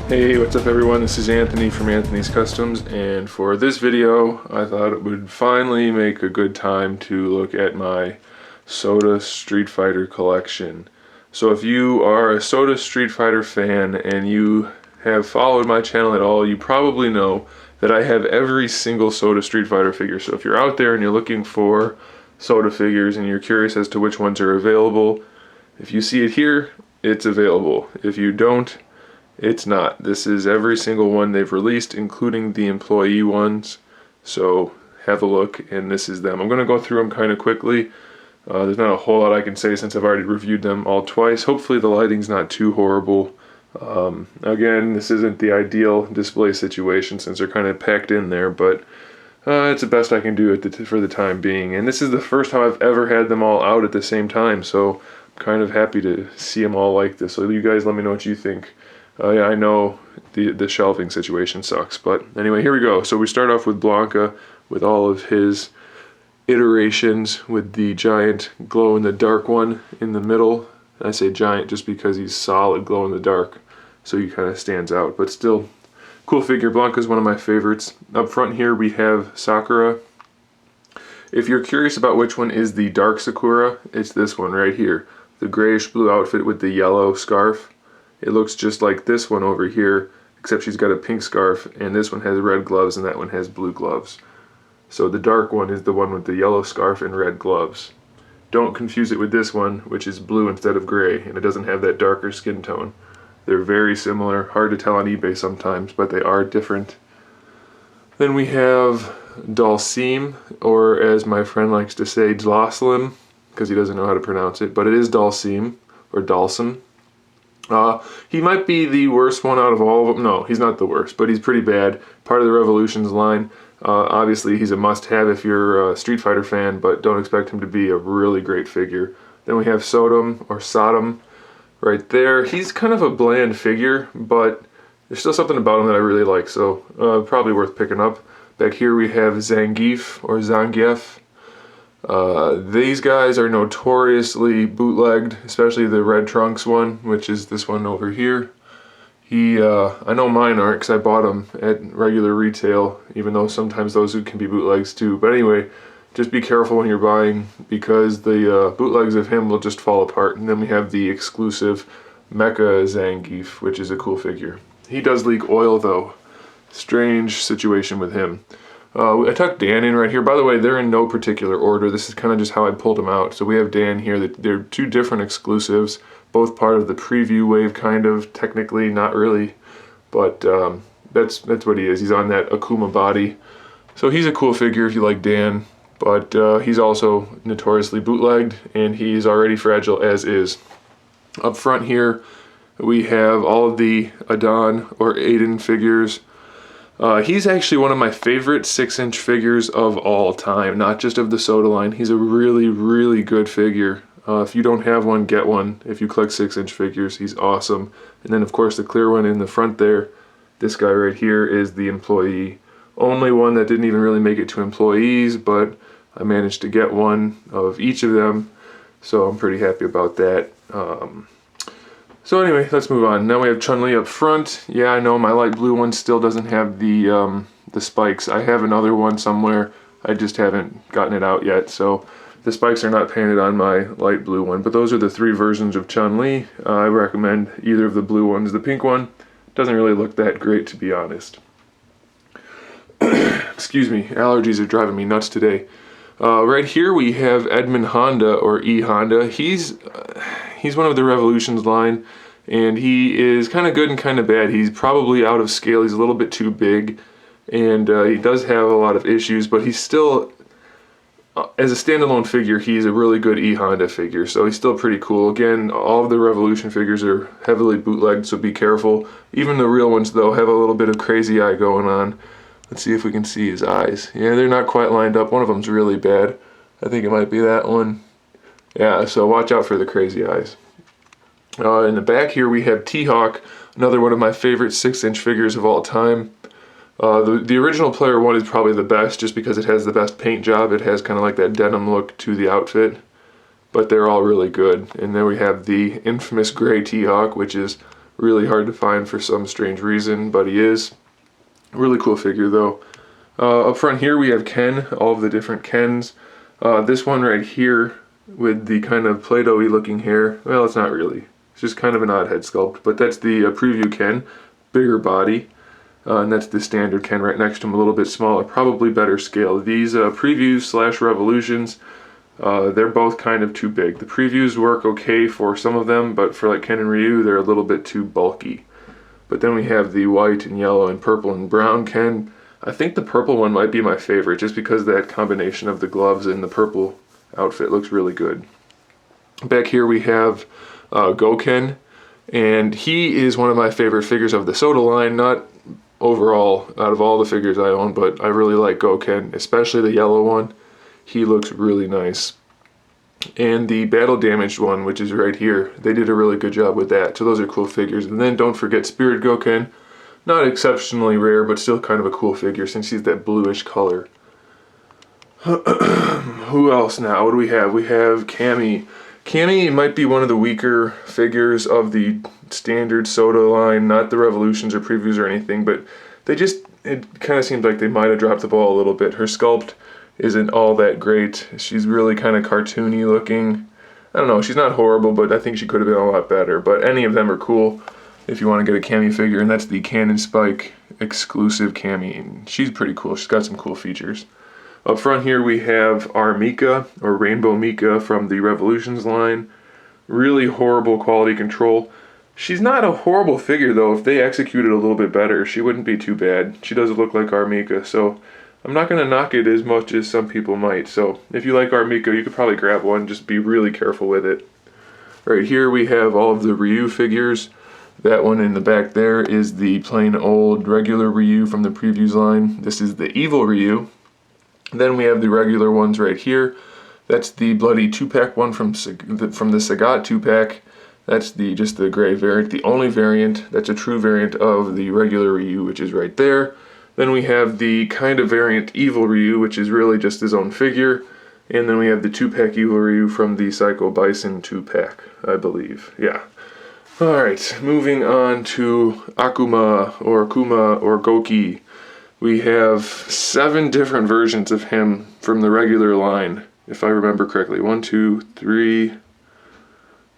Hey, what's up everyone? This is Anthony from Anthony's Customs, and for this video I thought it would finally make a good time to look at my SOTA Street Fighter collection. So if you are a SOTA Street Fighter fan and you have followed my channel at all, you probably know that I have every single SOTA Street Fighter figure. So if you're out there and you're looking for SOTA figures and you're curious as to which ones are available, if you see it here, it's available. If you don't, it's not. This is every single one they've released, including the employee ones. So have a look, and this is them. I'm going to go through them kind of quickly. There's not a whole lot I can say since I've already reviewed them all twice. Hopefully the lighting's not too horrible. Again, this isn't the ideal display situation since they're kind of packed in there, but it's the best I can do for the time being. And this is the first time I've ever had them all out at the same time, so I'm kind of happy to see them all like this. So you guys let me know what you think. Yeah, I know the shelving situation sucks, but anyway, here we go. So we start off with Blanca with all of his iterations with the giant glow-in-the-dark one in the middle. I say giant just because he's solid glow-in-the-dark, so he kind of stands out, but still cool figure. Blanca's one of my favorites. Up front here we have Sakura. If you're curious about which one is the dark Sakura, it's this one right here. The grayish blue outfit with the yellow scarf. It looks just like this one over here, except she's got a pink scarf, and this one has red gloves and that one has blue gloves. So the dark one is the one with the yellow scarf and red gloves. Don't confuse it with this one, which is blue instead of gray, and it doesn't have that darker skin tone. They're very similar, hard to tell on eBay sometimes, but they are different. Then we have Dhalsim, or as my friend likes to say, Dhalsim, because he doesn't know how to pronounce it, but it is Dhalsim, or Dhalsim. He might be the worst one out of all of them. No, he's not the worst, but he's pretty bad. Part of the Revolutions line. Obviously, he's a must-have if you're a Street Fighter fan, but don't expect him to be a really great figure. Then we have Sodam, or Sodam, right there. He's kind of a bland figure, but there's still something about him that I really like, so probably worth picking up. Back here we have Zangief, or Zangief. These guys are notoriously bootlegged, especially the red trunks one, which is this one over here. I know mine aren't because I bought them at regular retail, even though sometimes those can be bootlegs too. But anyway, just be careful when you're buying because the bootlegs of him will just fall apart. And then we have the exclusive Mecha Zangief, which is a cool figure. He does leak oil though. Strange situation with him. I tucked Dan in right here. By the way, they're in no particular order. This is kind of just how I pulled them out. So we have Dan here. They're two different exclusives, both part of the preview wave, kind of. Technically, not really, but that's what he is. He's on that Akuma body. So he's a cool figure if you like Dan, but he's also notoriously bootlegged, and he's already fragile as is. Up front here, we have all of the Adon or Aiden figures. He's actually one of my favorite 6-inch figures of all time, not just of the SOTA line. He's a really, really good figure. If you don't have one, get one. If you collect 6-inch figures, he's awesome. And then, of course, the clear one in the front there, this guy right here is the employee. Only one that didn't even really make it to employees, but I managed to get one of each of them, so I'm pretty happy about that. So anyway, let's move on. Now we have Chumlee up front. Yeah, I know my light blue one still doesn't have the spikes. I have another one somewhere. I just haven't gotten it out yet. So the spikes are not painted on my light blue one. But those are the 3 versions of Chumlee. I recommend either of the blue ones. The pink one doesn't really look that great, to be honest. Excuse me, allergies are driving me nuts today. Right here we have Edmund Honda, or E Honda. He's one of the Revolutions line, and he is kind of good and kind of bad. He's probably out of scale. He's a little bit too big, and he does have a lot of issues, but he's still, as a standalone figure, he's a really good E Honda figure, so he's still pretty cool. Again, all of the Revolution figures are heavily bootlegged, so be careful. Even the real ones, though, have a little bit of crazy eye going on. Let's see if we can see his eyes. Yeah, they're not quite lined up. One of them's really bad. I think it might be that one. Yeah, so watch out for the crazy eyes. In the back here we have T-Hawk, another one of my favorite 6-inch figures of all time. The original Player 1 is probably the best just because it has the best paint job. It has kind of like that denim look to the outfit, but they're all really good. And then we have the infamous gray T-Hawk, which is Really hard to find for some strange reason, but he is. Really cool figure though. Up front here we have Ken, all of the different Kens. This one right here with the kind of Play-Doh-y looking hair, well, it's not really. It's just kind of an odd head sculpt, but that's the preview Ken, bigger body. And that's the standard Ken right next to him, a little bit smaller, probably better scale. These previews slash revolutions, they're both kind of too big. The previews work okay for some of them, but for like Ken and Ryu, they're a little bit too bulky. But then we have the white and yellow and purple and brown Ken. I think the purple one might be my favorite, just because that combination of the gloves and the purple outfit looks really good. Back here we have Goken, and he is one of my favorite figures of the SOTA line, not overall out of all the figures I own, but I really like Goken, especially the yellow one. He looks really nice. And the battle damaged one, which is right here, they did a really good job with that. So those are cool figures. And then don't forget Spirit Goken, not exceptionally rare, but still kind of a cool figure since he's that bluish color. Who else now? What do we have? We have Cammy. Cammy might be one of the weaker figures of the standard SOTA line, not the revolutions or previews or anything, but it kind of seems like they might have dropped the ball a little bit. Her sculpt isn't all that great. She's really kind of cartoony looking. I don't know, she's not horrible, but I think she could have been a lot better. But any of them are cool if you want to get a Cammy figure, and that's the Cannon Spike exclusive Cammy. And she's pretty cool. She's got some cool features. Up front here we have our Mecha, or Rainbow Mecha from the Revolutions line. Really horrible quality control. She's not a horrible figure though. If they executed a little bit better, she wouldn't be too bad. She does look like our Mecha, so I'm not going to knock it as much as some people might. So if you like our Mecha, you could probably grab one. Just be really careful with it. Right here we have all of the Ryu figures. That one in the back there is the plain old regular Ryu from the previews line. This is the evil Ryu. Then we have the regular ones right here. That's the bloody 2-pack one from the Sagat 2-pack. That's just the gray variant, the only variant that's a true variant of the regular Ryu, which is right there. Then we have the kind of variant Evil Ryu, which is really just his own figure. And then we have the 2-pack Evil Ryu from the Psycho Bison 2-pack, I believe. Yeah. Alright, moving on to Akuma or Goki. We have 7 different versions of him from the regular line, if I remember correctly. 1, 2, 3,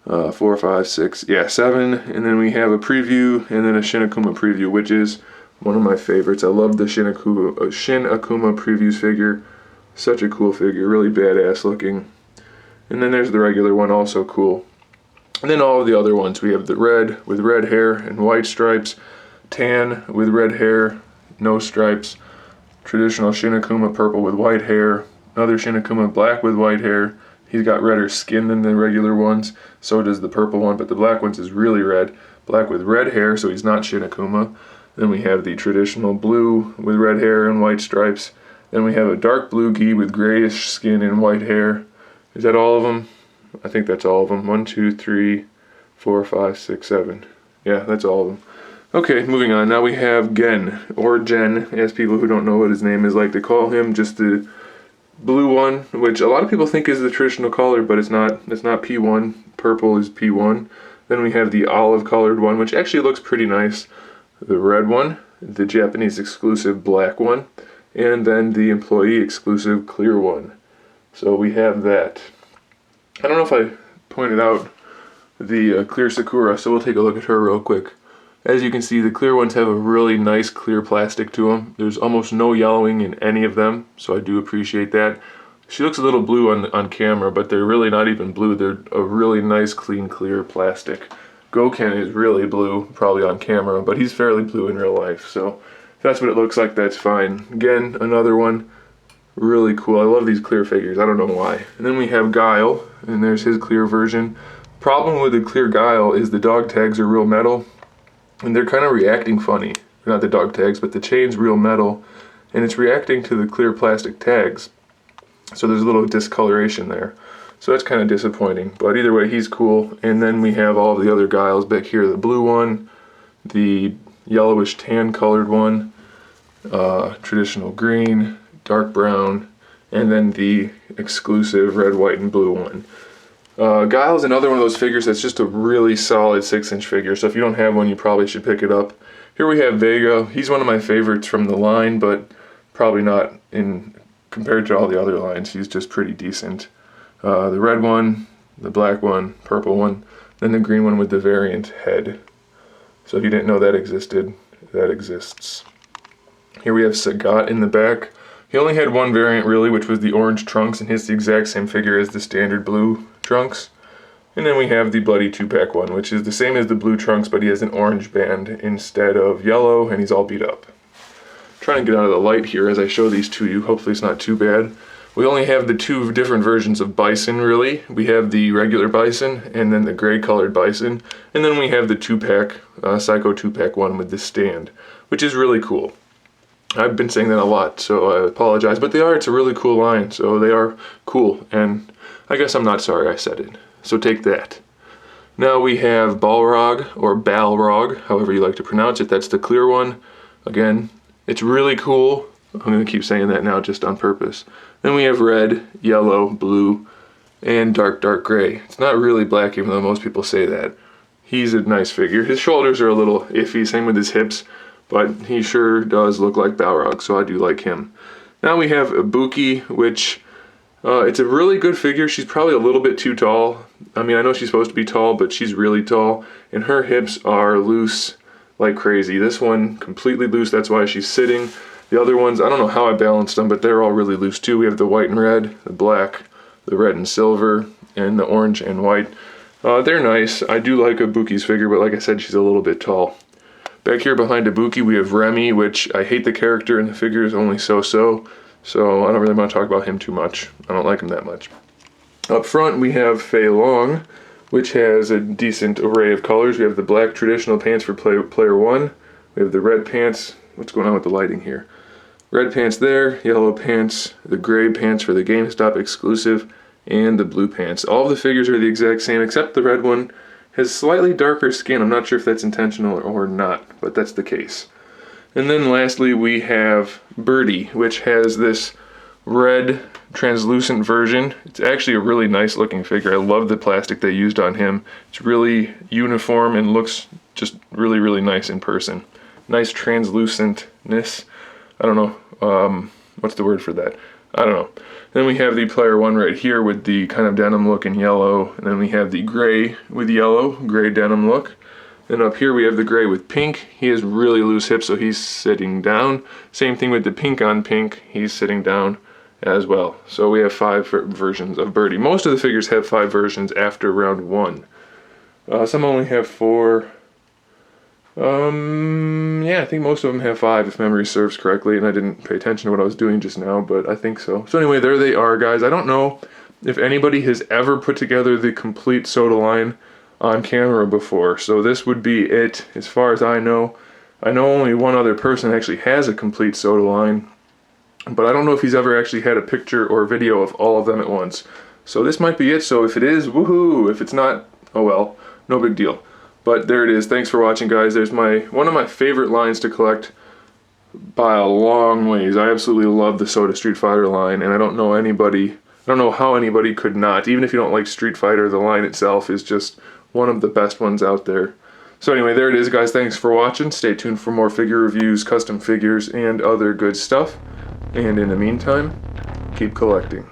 4, 5, 6, yeah, 7. And then we have a preview and then a Shin Akuma preview, which is one of my favorites. I love the Shin Akuma previews figure. Such a cool figure, really badass looking. And then there's the regular one, also cool. And then all of the other ones. We have the red with red hair and white stripes, tan with red hair, no stripes, traditional Shin Akuma purple with white hair, another Shin Akuma black with white hair. He's got redder skin than the regular ones, so does the purple one, but the black one's is really red. Black with red hair, so he's not Shin Akuma. Then we have the traditional blue with red hair and white stripes. Then we have a dark blue gi with grayish skin and white hair. Is that all of them? I think that's all of them. 1, 2, 3, 4, 5, 6, 7. Yeah, that's all of them. Okay, moving on. Now we have Gen, or Gen, as people who don't know what his name is like to call him. Just the blue one, which a lot of people think is the traditional color, but it's not. It's not P1. Purple is P1. Then we have the olive colored one, which actually looks pretty nice. The red one, the Japanese exclusive black one, and then the employee exclusive clear one. So we have that. I don't know if I pointed out the clear Sakura, so we'll take a look at her real quick. As you can see, the clear ones have a really nice clear plastic to them. There's almost no yellowing in any of them, so I do appreciate that. She looks a little blue on camera, but they're really not even blue. They're a really nice, clean, clear plastic. Goken is really blue, probably on camera, but he's fairly blue in real life, so if that's what it looks like, that's fine. Again, another one. Really cool. I love these clear figures. I don't know why. And then we have Guile, and there's his clear version. Problem with the clear Guile is the dog tags are real metal, and they're kind of reacting funny. Not the dog tags, but the chain's real metal, and it's reacting to the clear plastic tags. So there's a little discoloration there. So that's kind of disappointing. But either way, he's cool. And then we have all of the other Guiles back here. The blue one, the yellowish tan colored one, traditional green, dark brown, and then the exclusive red, white, and blue one. Guile is another one of those figures that's just a really solid 6-inch figure, so if you don't have one, you probably should pick it up. Here we have Vega. He's one of my favorites from the line, but probably not in compared to all the other lines. He's just pretty decent. The red one, the black one, purple one, then the green one with the variant head. So if you didn't know that existed, that exists. Here we have Sagat in the back. He only had one variant really, which was the orange trunks, and he's the exact same figure as the standard blue trunks. And then we have the bloody 2-pack one, which is the same as the blue trunks, but he has an orange band instead of yellow, and he's all beat up. Trying to get out of the light here as I show these to you. Hopefully it's not too bad. We only have the 2 different versions of Bison really. We have the regular Bison and then the gray colored Bison. And then we have the 2-pack, Psycho 2-pack one with the stand, which is really cool. I've been saying that a lot, so I apologize. But it's a really cool line, so they are cool. And I guess I'm not sorry I said it. So take that. Now we have Balrog, or Balrog, however you like to pronounce it. That's the clear one. Again, it's really cool. I'm going to keep saying that now just on purpose. Then we have red, yellow, blue, and dark gray. It's not really black, even though most people say that. He's a nice figure. His shoulders are a little iffy, same with his hips, but he sure does look like Balrog, so I do like him. Now we have a Buki, which it's a really good figure. She's probably a little bit too tall. I mean, I know she's supposed to be tall, but she's really tall, and her hips are loose like crazy. This one completely loose, that's why she's sitting. The other ones, I don't know how I balanced them, but they're all really loose too. We have the white and red, the black, the red and silver, and the orange and white. They're nice. I do like a Buki's figure, but like I said, she's a little bit tall. Back here behind a Buki, we have Remy, which I hate the character and the figure is only so-so, so I don't really want to talk about him too much. I don't like him that much. Up front, we have Fei Long, which has a decent array of colors. We have the black traditional pants for player 1. We have the red pants. What's going on with the lighting here? Red pants there, yellow pants, the gray pants for the GameStop exclusive, and the blue pants. All of the figures are the exact same, except the red one has slightly darker skin. I'm not sure if that's intentional or not, but that's the case. And then lastly, we have Birdy, which has this red translucent version. It's actually a really nice looking figure. I love the plastic they used on him. It's really uniform and looks just really nice in person. Nice translucentness. I don't know, what's the word for that? I don't know. Then we have the player 1 right here with the kind of denim look in yellow. And then we have the gray with yellow, gray denim look. Then up here we have the gray with pink. He has really loose hips, so he's sitting down. Same thing with the pink on pink. He's sitting down as well. So we have 5 versions of Birdy. Most of the figures have 5 versions after round 1. Some only have 4. Yeah, I think most of them have 5 if memory serves correctly, and I didn't pay attention to what I was doing just now, but I think so. So anyway, there they are, guys. I don't know if anybody has ever put together the complete SOTA line on camera before, so this would be it as far as I know. I know only one other person actually has a complete SOTA line, but I don't know if he's ever actually had a picture or video of all of them at once. So this might be it, so if it is, woohoo! If it's not, oh well, no big deal. But there it is. Thanks for watching, guys. There's one of my favorite lines to collect by a long ways. I absolutely love the SOTA Street Fighter line, and I don't know how anybody could not. Even if you don't like Street Fighter, the line itself is just one of the best ones out there. So anyway, there it is, guys. Thanks for watching. Stay tuned for more figure reviews, custom figures, and other good stuff. And in the meantime, keep collecting.